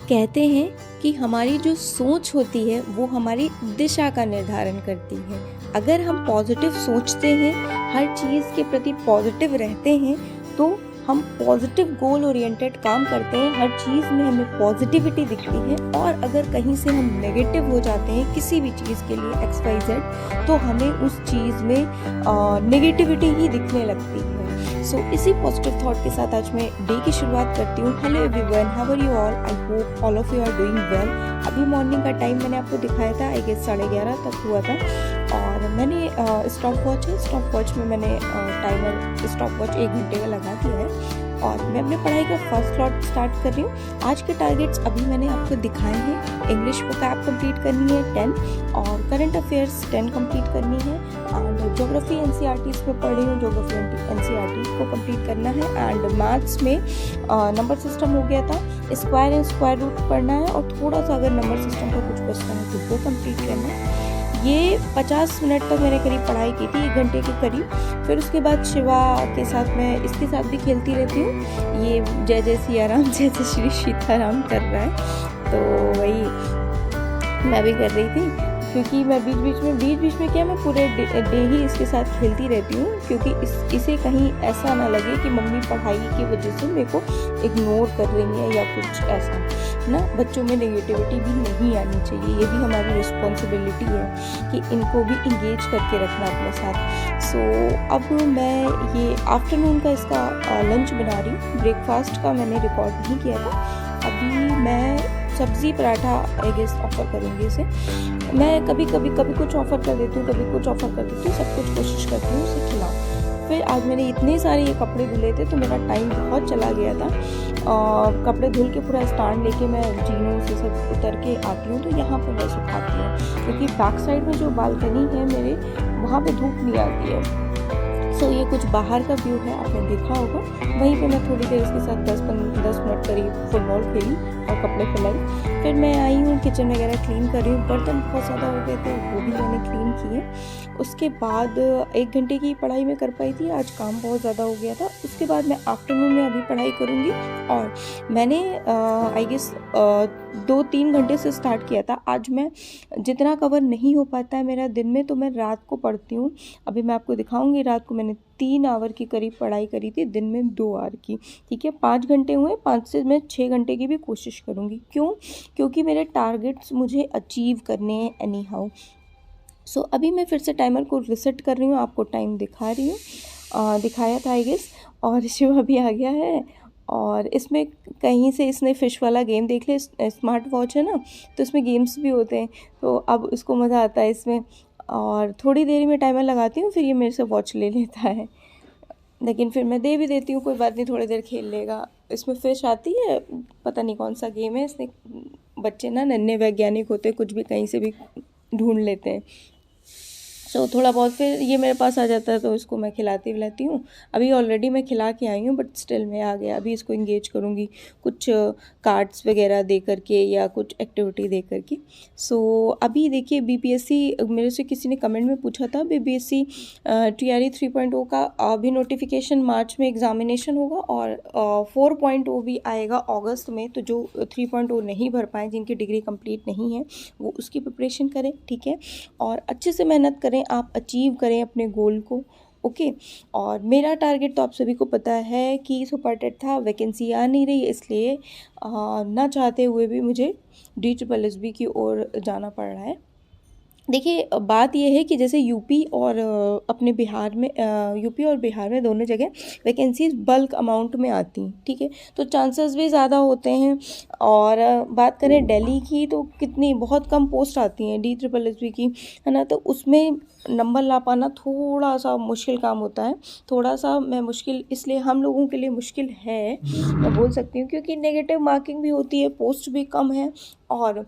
कहते हैं कि हमारी जो सोच होती है वो हमारी दिशा का निर्धारण करती है। अगर हम पॉजिटिव सोचते हैं, हर चीज़ के प्रति पॉजिटिव रहते हैं, तो हम पॉजिटिव गोल ओरिएंटेड काम करते हैं, हर चीज़ में हमें पॉजिटिविटी दिखती है। और अगर कहीं से हम नेगेटिव हो जाते हैं किसी भी चीज़ के लिए XYZ, तो हमें उस चीज़ में नेगेटिविटी ही दिखने लगती है। सो इसी पॉजिटिव थॉट के साथ आज मैं डे की शुरुआत करती हूँ। Hello everyone, how are you all? I hope all of you are doing well. अभी मॉर्निंग का टाइम मैंने आपको दिखाया था, आई गेस 11:30 तक हुआ था। और मैंने स्टॉप वॉच में मैंने टाइमर स्टॉप वॉच 1 घंटे का लगा दिया है। और मैं अपने पढ़ाई का फर्स्ट स्लॉट स्टार्ट कर रही हूँ। आज के टारगेट्स अभी मैंने आपको दिखाए हैं। इंग्लिश वोकैब कंप्लीट करनी है 10, और करंट अफेयर्स 10 कंप्लीट करनी है। एंड ज्योग्राफी NCERT में पढ़ रही हूँ, ज्योग्राफी NCERT को कंप्लीट करना है। एंड मैथ्स में नंबर सिस्टम हो गया था, स्क्वायर एंड स्क्वायर रूट पढ़ना है, और थोड़ा सा अगर नंबर सिस्टम का कुछ बचता है तो वो कंप्लीट करना है। ये 50 मिनट तक मैंने करीब पढ़ाई की थी, 1 घंटे के करीब। फिर उसके बाद शिवा के साथ मैं इसके साथ भी खेलती रहती हूँ। ये जय जय सिया राम जय जय श्री सीताराम कर रहा है, तो वही मैं भी कर रही थी। क्योंकि मैं बीच बीच में क्या, मैं पूरे डे ही इसके साथ खेलती रहती हूँ, क्योंकि इसे कहीं ऐसा ना लगे कि मम्मी पढ़ाई की वजह से मेरे को इग्नोर कर रही है या कुछ ऐसा ना। बच्चों में नेगेटिविटी भी नहीं आनी चाहिए, ये भी हमारी रिस्पॉन्सिबिलिटी है कि इनको भी इंगेज करके रखना अपने साथ। सो अब मैं ये आफ्टरनून का इसका लंच बना रही हूँ। ब्रेकफास्ट का मैंने रिकॉर्ड नहीं किया था। अभी मैं सब्ज़ी पराठा आई गेस ऑफ़र करूँगी इसे। मैं कभी कुछ ऑफ़र कर देती हूँ, कभी कुछ ऑफ़र कर देती हूँ, सब कुछ कोशिश करती हूँ उसे खिलाऊँ। फिर आज मैंने इतने सारे ये कपड़े धुले थे तो मेरा टाइम बहुत चला गया था। कपड़े धुल के पूरा स्टैंड लेके मैं जीनों से सब उतर के आती हूँ, तो यहाँ पर मैं सुखाती हूँ, क्योंकि बैक साइड में जो बालकनी है मेरे, वहाँ पे धूप नहीं आती है। सो ये कुछ बाहर का व्यू है, आपने देखा होगा। वहीं पे मैं थोड़ी देर इसके साथ 10 मिनट करीब फुटबॉल खेली और कपड़े फैलाई। फिर मैं आई हूँ, किचन वगैरह क्लीन कर रही हूँ। बर्तन बहुत ज़्यादा हो गए थे, वो भी मैंने क्लीन किए। उसके बाद 1 घंटे की पढ़ाई मैं कर पाई थी, आज काम बहुत ज़्यादा हो गया था। उसके बाद मैं आफ्टरनून में अभी पढ़ाई करूँगी। और मैंने आई गेस 2-3 घंटे से स्टार्ट किया था। आज मैं जितना कवर नहीं हो पाता है मेरा दिन में, तो मैं रात को पढ़ती हूँ। अभी मैं आपको दिखाऊंगी, रात को मैंने 3 आवर की करीब पढ़ाई करी थी, दिन में 2 आवर की। ठीक है, 5 घंटे हुए, 5 से मैं 6 घंटे की भी कोशिश करूँगी। क्यों? क्योंकि मेरे टारगेट्स मुझे अचीव करने हैं एनी हाउ। सो अभी मैं फिर से टाइमर को रिसेट कर रही हूँ, आपको टाइम दिखा रही हूँ। दिखाया था आई गेस। और शिव अभी आ गया है, और इसमें कहीं से इसने फ़िश वाला गेम देख लिया। स्मार्ट वॉच है ना, तो इसमें गेम्स भी होते हैं, तो अब उसको मज़ा आता है इसमें। और थोड़ी देर में टाइमर लगाती हूँ, फिर ये मेरे से वॉच ले लेता है। लेकिन फिर मैं दे भी देती हूँ, कोई बात नहीं, थोड़ी देर खेल लेगा। इसमें फ़िश आती है, पता नहीं कौन सा गेम है। इसने बच्चे ना नन्हे वैज्ञानिक होते, कुछ भी कहीं से भी ढूंढ लेते हैं। सो थोड़ा बहुत फिर ये मेरे पास आ जाता है, तो इसको मैं खिलाती विलाती हूँ। अभी ऑलरेडी मैं खिला के आई हूँ, बट स्टिल मैं आ गया। अभी इसको इंगेज करूँगी कुछ कार्ड्स वगैरह दे करके या कुछ एक्टिविटी दे करके। सो अभी देखिए, BPSC मेरे से किसी ने कमेंट में पूछा था, BPSC TRE 3.0 का अभी नोटिफिकेशन मार्च में एग्जामिनेशन होगा, और 4.0 भी आएगा अगस्त में। तो जो 3.0 नहीं भर पाए, जिनकी डिग्री कंप्लीट नहीं है, वो उसकी प्रिपरेशन करें, ठीक है। और अच्छे से मेहनत करें, आप अचीव करें अपने गोल को, ओके। और मेरा टारगेट तो आप सभी को पता है कि सुपर टेट था, वैकेंसी आ नहीं रही, इसलिए ना चाहते हुए भी मुझे DSSB की ओर जाना पड़ रहा है। देखिए, बात यह है कि जैसे यूपी और अपने बिहार में, यूपी और बिहार में दोनों जगह वैकेंसीज बल्क अमाउंट में आती हैं, ठीक है, तो चांसेस भी ज़्यादा होते हैं। और बात करें दिल्ली की, तो कितनी बहुत कम पोस्ट आती हैं DSSB की, है ना। तो उसमें नंबर ला पाना थोड़ा सा मुश्किल काम होता है। थोड़ा सा मैं मुश्किल इसलिए हम लोगों के लिए मुश्किल है, मैं बोल सकती हूँ, क्योंकि नेगेटिव मार्किंग भी होती है, पोस्ट भी कम है, और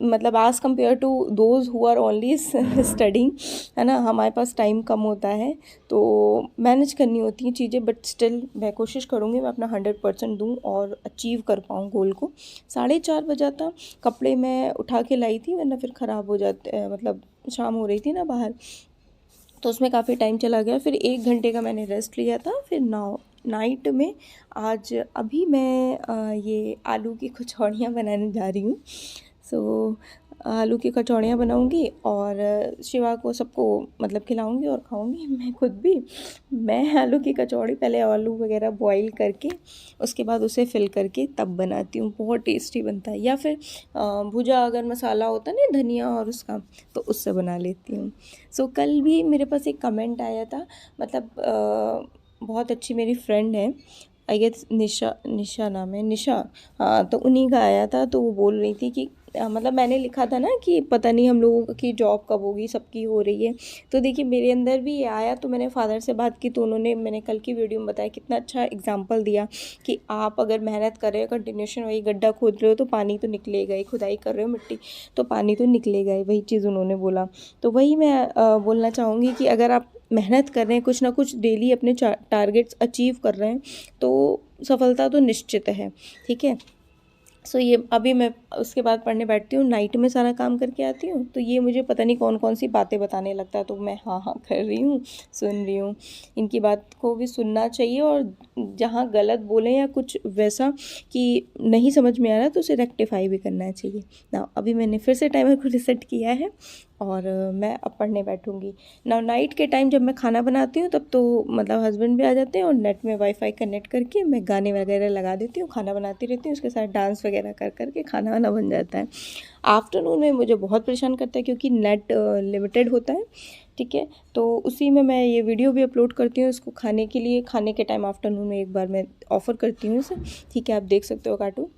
मतलब as compared to those who are only studying, है ना, हमारे पास टाइम कम होता है, तो मैनेज करनी होती हैं चीज़ें। बट स्टिल मैं कोशिश करूँगी, मैं अपना 100% दूँ और अचीव कर पाऊँ गोल को। 4:30 बजा था, कपड़े मैं उठा के लाई थी, वरना फिर ख़राब हो जाते, मतलब शाम हो रही थी ना बाहर, तो उसमें काफ़ी टाइम चला गया। फिर 1 घंटे का मैंने रेस्ट लिया था, फिर नाउ नाइट में आज अभी मैं ये आलू की कचौड़ियाँ बनाने जा रही हूँ। सो आलू की कचौड़ियाँ बनाऊँगी और शिवा को सबको मतलब खिलाऊँगी और खाऊँगी मैं खुद भी। मैं आलू की कचौड़ी पहले आलू वगैरह बॉईल करके उसके बाद उसे फिल करके तब बनाती हूँ, बहुत टेस्टी बनता है। या फिर भुजा अगर मसाला होता है ना धनिया और उसका, तो उससे बना लेती हूँ। सो कल भी मेरे पास एक कमेंट आया था, मतलब बहुत अच्छी मेरी फ्रेंड है, आई गेस निशा नाम है, निशा। हाँ, तो उन्हीं का आया था। तो वो बोल रही थी कि मतलब मैंने लिखा था ना कि पता नहीं हम लोगों की जॉब कब होगी, सबकी हो रही है। तो देखिए मेरे अंदर भी ये आया, तो मैंने फादर से बात की, तो उन्होंने मैंने कल की वीडियो में बताया, कितना अच्छा एग्जांपल दिया कि आप अगर मेहनत कर रहे हो, कंटिन्यूशन वही गड्ढा खोद रहे हो तो पानी तो निकलेगा ही, खुदाई कर रहे हो मिट्टी तो पानी तो निकलेगा ही, वही चीज़ उन्होंने बोला। तो वही मैं बोलना चाहूँगी कि अगर आप मेहनत कर रहे हैं, कुछ ना कुछ डेली अपने टारगेट्स अचीव कर रहे हैं, तो सफलता तो निश्चित है। ठीक है। सो ये अभी मैं उसके बाद पढ़ने बैठती हूँ, नाइट में सारा काम करके आती हूँ, तो ये मुझे पता नहीं कौन कौन सी बातें बताने लगता है, तो मैं हाँ हाँ कर रही हूँ, सुन रही हूँ। इनकी बात को भी सुनना चाहिए, और जहाँ गलत बोलें या कुछ वैसा कि नहीं समझ में आ रहा तो उसे रेक्टिफाई भी करना चाहिए ना। अभी मैंने फिर से टाइमर को रिसेट किया है और मैं अब पढ़ने बैठूँगी ना। नाइट के टाइम जब मैं खाना बनाती हूँ तब तो मतलब हस्बैंड भी आ जाते हैं और नेट में वाईफाई कनेक्ट करके मैं गाने वगैरह लगा देती हूँ, खाना बनाती रहती हूँ, उसके साथ डांस वगैरह कर करके खाना वाना बन जाता है। आफ्टरनून में मुझे बहुत परेशान करता है क्योंकि नेट लिमिटेड होता है। ठीक है, तो उसी में मैं ये वीडियो भी अपलोड करती हूँ इसको खाने के लिए। खाने के टाइम आफ्टरनून में एक बार मैं ऑफ़र करती हूँ इसे। ठीक है, आप देख सकते हो कार्टून।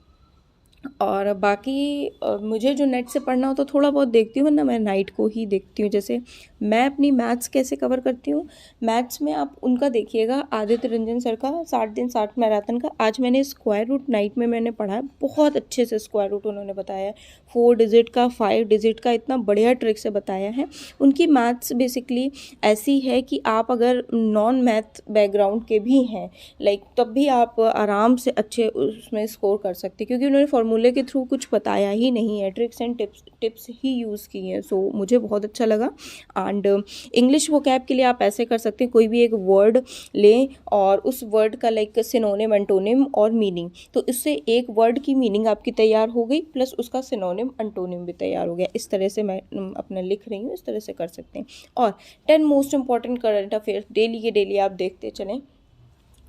और बाकी मुझे जो नेट से पढ़ना हो तो थोड़ा बहुत देखती हूँ, वरना मैं नाइट को ही देखती हूँ। जैसे मैं अपनी मैथ्स कैसे कवर करती हूँ, मैथ्स में आप उनका देखिएगा, आदित्य रंजन सर का 60 दिन 60 मैराथन का। आज मैंने स्क्वायर रूट नाइट में मैंने पढ़ा है, बहुत अच्छे से स्क्वायर रूट उन्होंने बताया है, 4 डिजिट का 5 डिजिट का, इतना बढ़िया ट्रिक से बताया है। उनकी मैथ्स बेसिकली ऐसी है कि आप अगर नॉन मैथ बैकग्राउंड के भी हैं लाइक, तब भी आप आराम से अच्छे उसमें स्कोर कर सकते, क्योंकि उन्होंने फॉर्मूले के थ्रू कुछ बताया ही नहीं है, tricks and tips he use की हैं। सो मुझे बहुत अच्छा लगा। एंड इंग्लिश वोकैब के लिए आप ऐसे कर सकते हैं, कोई भी एक वर्ड लें और उस वर्ड का लाइक सिनोनिम, एंटोनिम और मीनिंग, तो इससे एक वर्ड की मीनिंग आपकी तैयार हो गई, प्लस उसका सिनोनिम एंटोनिम भी तैयार हो गया। इस तरह से मैं अपना लिख रही हूँ, इस तरह से कर सकते हैं। और 10 most important current affairs daily के डेली आप देखते चलें,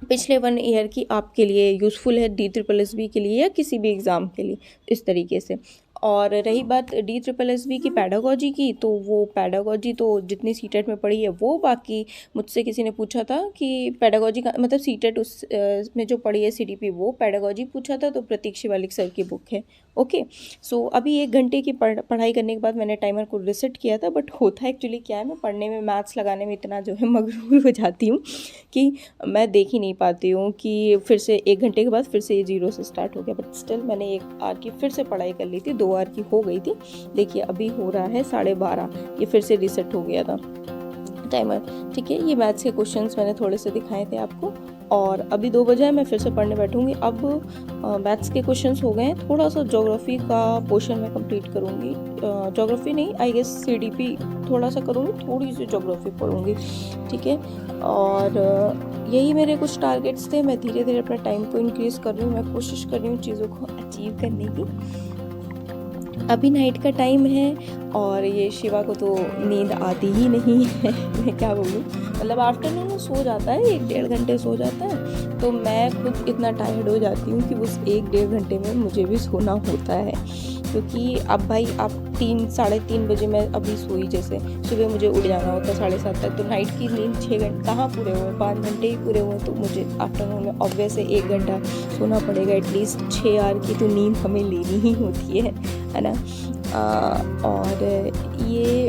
पिछले 1 ईयर की आपके लिए यूज़फुल है, DSSB के लिए या किसी भी एग्ज़ाम के लिए, इस तरीके से। और रही बात DSSB की पैडागॉजी की, तो वो पैडागॉजी तो जितनी सीटेट में पढ़ी है वो, बाकी मुझसे किसी ने पूछा था कि पैडागॉजी का मतलब सीटेट उस में जो पढ़ी है CDP, वो पैडागॉजी पूछा था, तो प्रतीक शिवालिक सर की बुक है। ओके, सो अभी 1 घंटे की पढ़ाई करने के बाद मैंने टाइमर को रिसेट किया था। बट होता एक्चुअली क्या है, मैं पढ़ने में, मैथ्स लगाने में इतना जो है मगरूर हो जाती हूँ कि मैं देख ही नहीं पाती हूँ कि फिर से 1 घंटे के बाद फिर से ये 0 से स्टार्ट हो गया। बट स्टिल मैंने 1 आवर की फिर से पढ़ाई कर ली थी, 2 आवर की हो गई थी। देखिए अभी हो रहा है 12:30, ये फिर से रिसेट हो गया था टाइमर। ठीक है, ये मैथ्स के क्वेश्चंस मैंने थोड़े से दिखाए थे आपको, और अभी 2 बजे मैं फिर से पढ़ने बैठूंगी। अब मैथ्स के क्वेश्चंस हो गए हैं, थोड़ा सा ज्योग्राफी का पोर्शन मैं कंप्लीट करूंगी। ज्योग्राफी नहीं, आई गेस CDP थोड़ा सा करूंगी, थोड़ी सी ज्योग्राफी पढ़ूंगी। ठीक है, और यही मेरे कुछ टारगेट्स थे। मैं धीरे धीरे अपने टाइम को इंक्रीज़ कर रही हूँ, मैं कोशिश कर रही हूँ चीज़ों को अचीव करने की। अभी नाइट का टाइम है और ये शिवा को तो नींद आती ही नहीं है मैं क्या बोलूँ, मतलब आफ्टरनून में सो जाता है, 1-1.5 घंटे सो जाता है, तो मैं खुद इतना टायर्ड हो जाती हूँ कि उस 1-1.5 घंटे में मुझे भी सोना होता है। क्योंकि अब भाई आप 3-3:30 बजे मैं अभी सोई, जैसे सुबह मुझे उठ जाना होता है 7:30 तक, तो नाइट की नींद 6 घंटे कहाँ पूरे हुए, 5 घंटे ही पूरे हुए, तो मुझे आफ्टरनून में ऑब्वियस है 1 घंटा सोना पड़ेगा। एटलीस्ट 6 आवर की तो नींद हमें लेनी ही होती है ना। और ये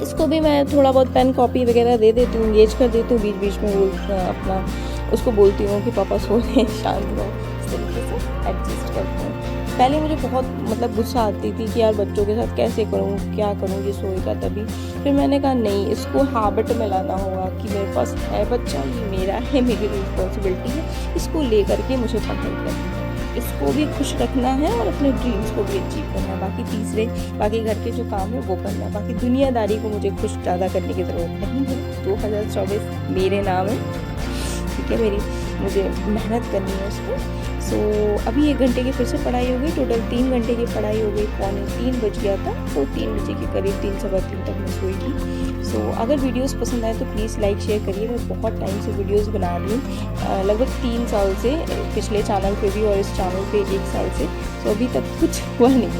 इसको भी मैं थोड़ा बहुत पेन कॉपी वगैरह दे देती हूँ, इंगेज कर देती हूँ, बीच बीच में अपना उसको बोलती हूँ कि पापा सो रहे हैं, शांत रहो, इस तरीके से एडजस्ट करती हूँ। पहले मुझे बहुत मतलब गुस्सा आती थी कि यार बच्चों के साथ कैसे करूँ, क्या करूँ, ये सोएगा तभी। फिर मैंने कहा नहीं, इसको हैबिट में लाना होगा कि मेरे पास है बच्चा, ये मेरा है, मेरी रिस्पॉन्सिबिलिटी है, इसको ले करके मुझे पढ़ाई करनी है, इसको भी खुश रखना है और अपने ड्रीम्स को भी अचीव करना है। बाकी घर के जो काम है वो करना है, बाकी दुनियादारी को मुझे खुश ज़्यादा करने की ज़रूरत नहीं है। 2024 मेरे नाम है, ठीक ठीक है, मुझे मेहनत करनी है उस पर। सो अभी 1 घंटे की फिर से पढ़ाई हो गई, टोटल 3 घंटे की पढ़ाई हो गई। 2:45 बज गया था, तो 3 बजे के करीब 3 सवा 3 तक मैं सोई थी। सो अगर वीडियोस पसंद आए तो प्लीज़ लाइक शेयर करिए। मैं बहुत टाइम से वीडियोस बना रही हूँ, लगभग 3 साल से, पिछले चैनल पे भी और इस चैनल पे 1 साल से। सो अभी तक कुछ हुआ नहीं है।